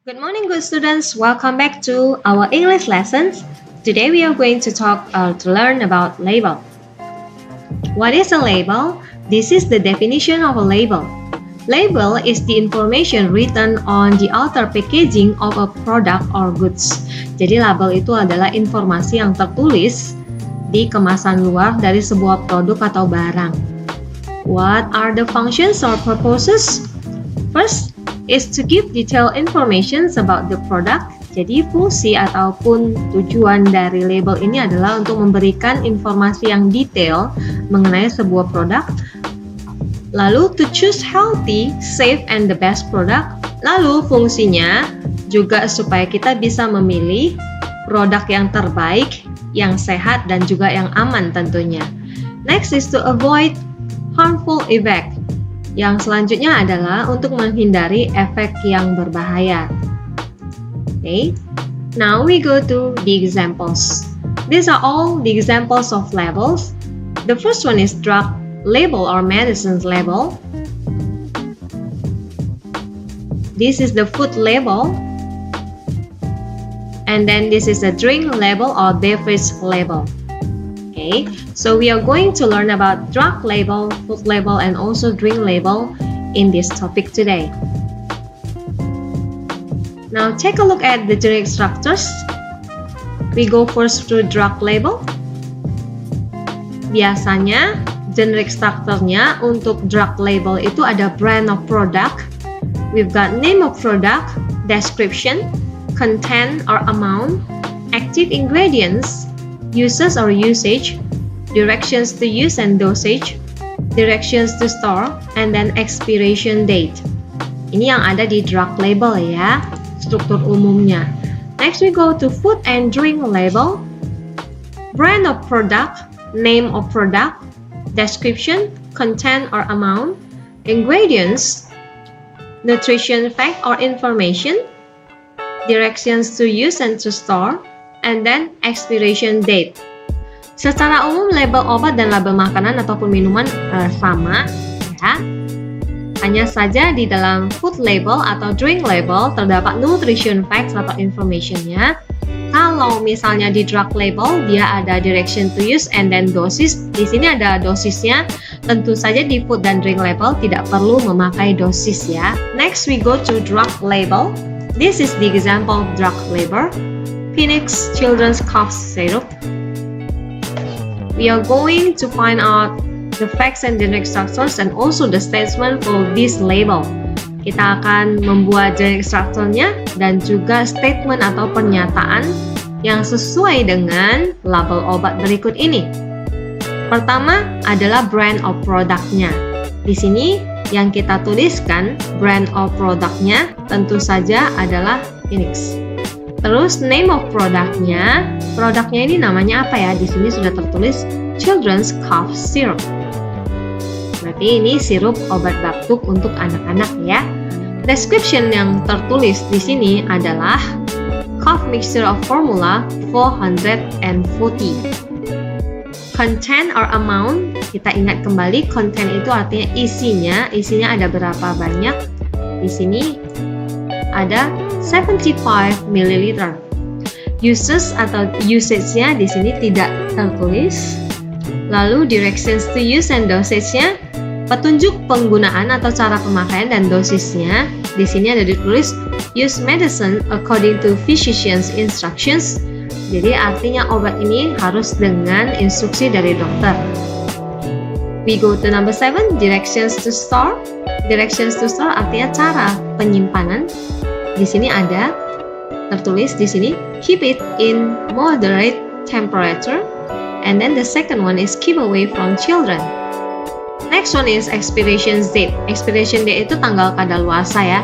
Good morning, good students. Welcome back to our English lessons. Today we are going to learn about label. What is a label? This is the definition of a label. Label is the information written on the outer packaging of a product or goods. Jadi label itu adalah informasi yang tertulis di kemasan luar dari sebuah produk atau barang. What are the functions or purposes? First is to give detailed information about the product. Jadi fungsi ataupun tujuan dari label ini adalah untuk memberikan informasi yang detail mengenai sebuah produk. Lalu to choose healthy, safe, and the best product. Lalu fungsinya juga supaya kita bisa memilih produk yang terbaik, yang sehat, dan juga yang aman tentunya. Next is to avoid harmful effect. Yang selanjutnya adalah untuk menghindari efek yang berbahaya. Okay. Now we go to the examples. These are all the examples of labels. The first one is drug label or medicines label. This is the food label. And then this is the drink label or beverage label. Okay, so we are going to learn about drug label, food label, and also drink label in this topic today. Now take a look at the generic structures. We go first to drug label. Biasanya generic structure-nya untuk drug label itu ada brand of product. We've got name of product, description, content or amount, active ingredients, uses or usage, directions to use and dosage, directions to store, and then expiration date. Ini yang ada di drug label ya, struktur umumnya. Next we go to food and drink label. Brand of product, name of product, description, content or amount, ingredients, nutrition fact or information, directions to use and to store, and then expiration date. Secara umum label obat dan label makanan ataupun minuman sama ya. Hanya saja di dalam food label atau drink label terdapat nutrition facts atau informationnya. Kalau misalnya di drug label dia ada direction to use and then dosis. Di sini ada dosisnya. Tentu saja di food dan drink label tidak perlu memakai dosis ya. Next we go to drug label. This is the example of drug label. Phoenix Children's Cough Syrup. We are going to find out the facts and generic structures and also the statement for this label. Kita akan membuat generic structure-nya dan juga statement atau pernyataan yang sesuai dengan label obat berikut ini. Pertama adalah brand of product-nya. Di sini yang kita tuliskan brand of product-nya tentu saja adalah Phoenix. Terus name of produknya ini namanya apa ya? Di sini sudah tertulis Children's Cough Syrup. Berarti ini sirup obat batuk untuk anak-anak ya. Description yang tertulis di sini adalah cough mixture of formula 440. Content or amount, kita ingat kembali content itu artinya isinya ada berapa banyak. Di sini ada 75 ml. Uses atau usage-nya di sini tidak tertulis. Lalu directions to use and dosage-nya, petunjuk penggunaan atau cara pemakaian dan dosisnya. Di sini ada ditulis use medicine according to physician's instructions. Jadi artinya obat ini harus dengan instruksi dari dokter. We go to number 7, directions to store. Directions to store artinya cara penyimpanan. Di sini ada tertulis di sini keep it in moderate temperature, and then the second one is keep away from children. Next one is expiration date. Expiration date itu tanggal kadaluarsa ya.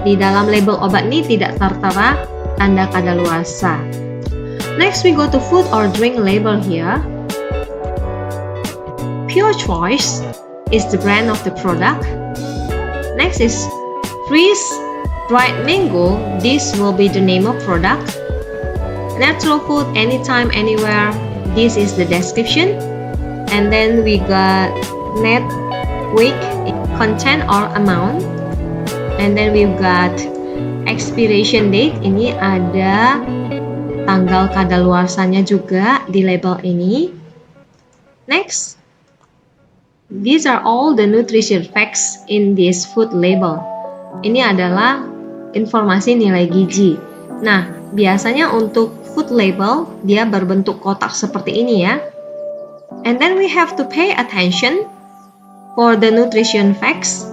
Di dalam label obat ini tidak tertera tanda kadaluarsa. Next we go to food or drink label here. Pure Choice is the brand of the product. Next is freeze dried mango, this will be the name of product. Natural food, anytime, anywhere, this is the description. And then we got net, weight, content or amount. And then we've got expiration date, ini ada tanggal kadaluarsanya juga di label ini. Next, these are all the nutrition facts in this food label. Ini adalah informasi nilai gizi. Nah, biasanya untuk food label, dia berbentuk kotak seperti ini ya. And then we have to pay attention for the nutrition facts.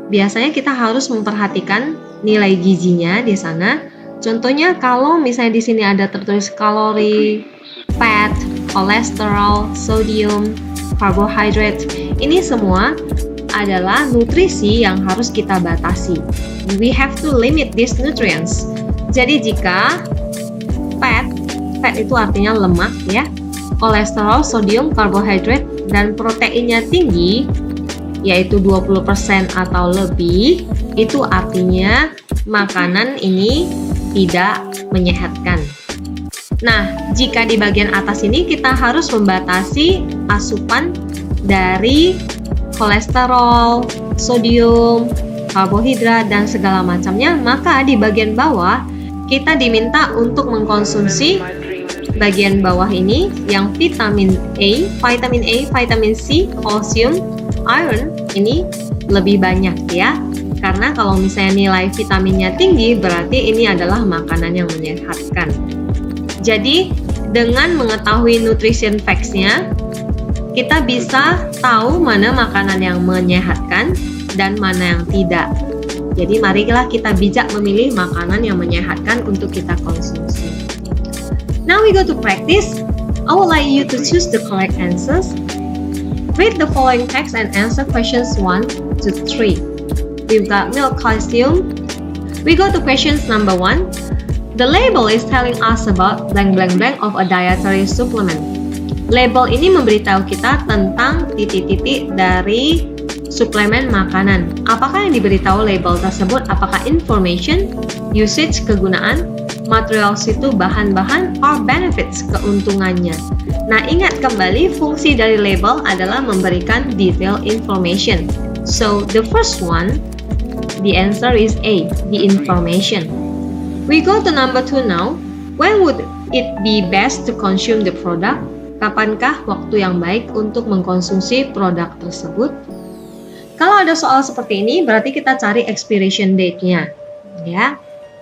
Biasanya kita harus memperhatikan nilai gizinya di sana. Contohnya kalau misalnya di sini ada tertulis kalori, fat, kolesterol, sodium, karbohidrat, ini semua adalah nutrisi yang harus kita batasi. We have to limit these nutrients. Jadi jika fat itu artinya lemak ya, kolesterol, sodium, karbohidrat, dan proteinnya tinggi, yaitu 20% atau lebih, itu artinya makanan ini tidak menyehatkan. Nah, jika di bagian atas ini kita harus membatasi asupan dari kolesterol, sodium, karbohidrat, dan segala macamnya, maka di bagian bawah kita diminta untuk mengkonsumsi bagian bawah ini yang vitamin A, vitamin C, kalsium, iron ini lebih banyak ya. Karena kalau misalnya nilai vitaminnya tinggi, berarti ini adalah makanan yang menyehatkan. Jadi, dengan mengetahui nutrition facts-nya, kita bisa tahu mana makanan yang menyehatkan dan mana yang tidak. Jadi, marilah kita bijak memilih makanan yang menyehatkan untuk kita konsumsi. Now we go to practice. I would like you to choose the correct answers. Read the following text and answer questions 1 to 3. We've got milk calcium. We go to questions number 1. The label is telling us about blank blank blank of a dietary supplement. Label ini memberitahu kita tentang titik-titik dari suplemen makanan. Apakah yang diberitahu label tersebut? Apakah information, usage, kegunaan, materials itu bahan-bahan, or benefits, keuntungannya? Nah, ingat kembali fungsi dari label adalah memberikan detail information. So, the first one, the answer is A, the information. We go to number 2 now. When would it be best to consume the product? Kapankah waktu yang baik untuk mengkonsumsi produk tersebut? Kalau ada soal seperti ini, berarti kita cari expiration date-nya, ya,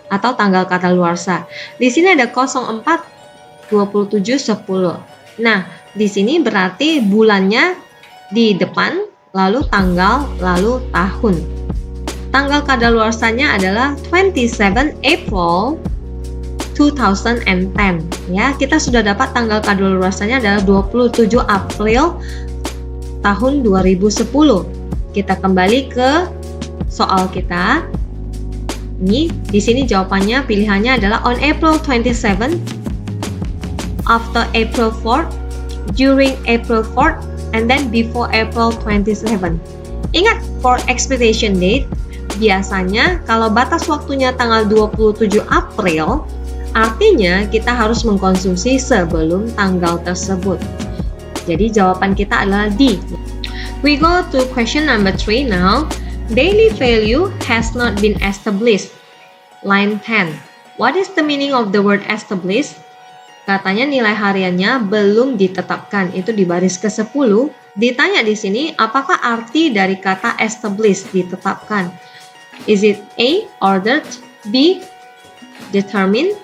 atau tanggal kadaluarsa. Di sini ada 04/27/10. Nah, di sini berarti bulannya di depan, lalu tanggal, lalu tahun. Tanggal kadaluarsanya adalah 27 April 2010 ya. Kita sudah dapat tanggal kadaluarsanya adalah 27 April tahun 2010. Kita kembali ke soal kita. Ini di sini jawabannya pilihannya adalah on April 27, after April 4, during April 4, and then before April 27. Ingat, for expiration date, biasanya kalau batas waktunya tanggal 27 April, artinya kita harus mengkonsumsi sebelum tanggal tersebut. Jadi jawaban kita adalah D. We go to question number 3 now. Daily value has not been established. Line 10. What is the meaning of the word established? Katanya nilai hariannya belum ditetapkan. Itu di baris ke-10. Ditanya di sini, apakah arti dari kata established, ditetapkan? Is it A, ordered, B, determined,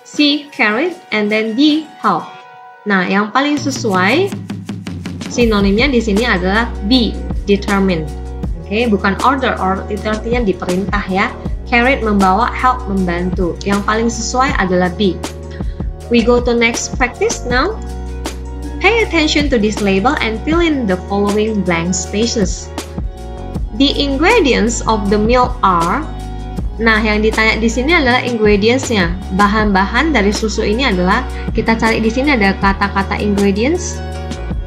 C, carried, and then D, held? Nah, yang paling sesuai sinonimnya di sini adalah B, determined. Oke, bukan order, itu artinya diperintah ya. Carried membawa, help membantu. Yang paling sesuai adalah B. We go to next practice now. Pay attention to this label and fill in the following blank spaces. The ingredients of the milk are. Nah, yang ditanya di sini adalah ingredients-nya. Bahan-bahan dari susu ini adalah, kita cari di sini ada kata-kata ingredients.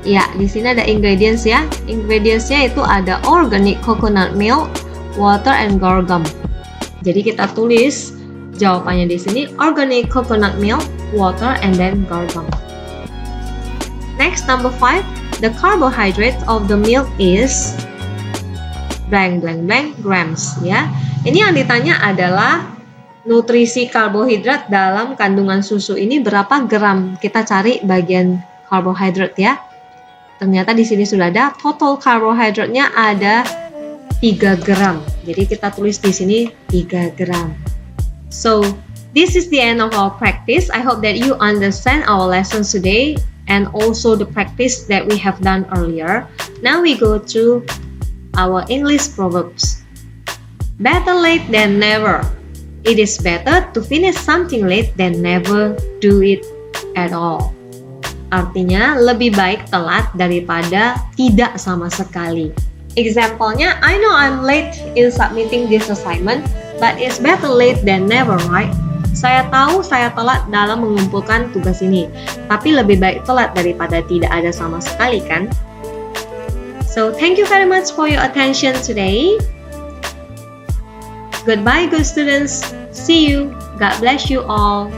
Ya, di sini ada ingredients ya. Ingredients-nya itu ada organic coconut milk, water, and gargum. Jadi kita tulis jawabannya di sini organic coconut milk, water, and then gargum. Next, number 5. The carbohydrate of the milk is blank blank blank grams ya. Ini yang ditanya adalah nutrisi karbohidrat dalam kandungan susu ini berapa gram. Kita cari bagian karbohidrat ya. Ternyata di sini sudah ada total karbohidratnya ada 3 gram. Jadi kita tulis di sini 3 gram. So, this is the end of our practice. I hope that you understand our lessons today and also the practice that we have done earlier. Now we go to our English proverbs. Better late than never. It is better to finish something late than never do it at all. Artinya, lebih baik telat daripada tidak sama sekali. Example-nya, I know I'm late in submitting this assignment, but it's better late than never, right? Saya tahu saya telat dalam mengumpulkan tugas ini, tapi lebih baik telat daripada tidak ada sama sekali kan? So, thank you very much for your attention today. Goodbye, good students. See you. God bless you all.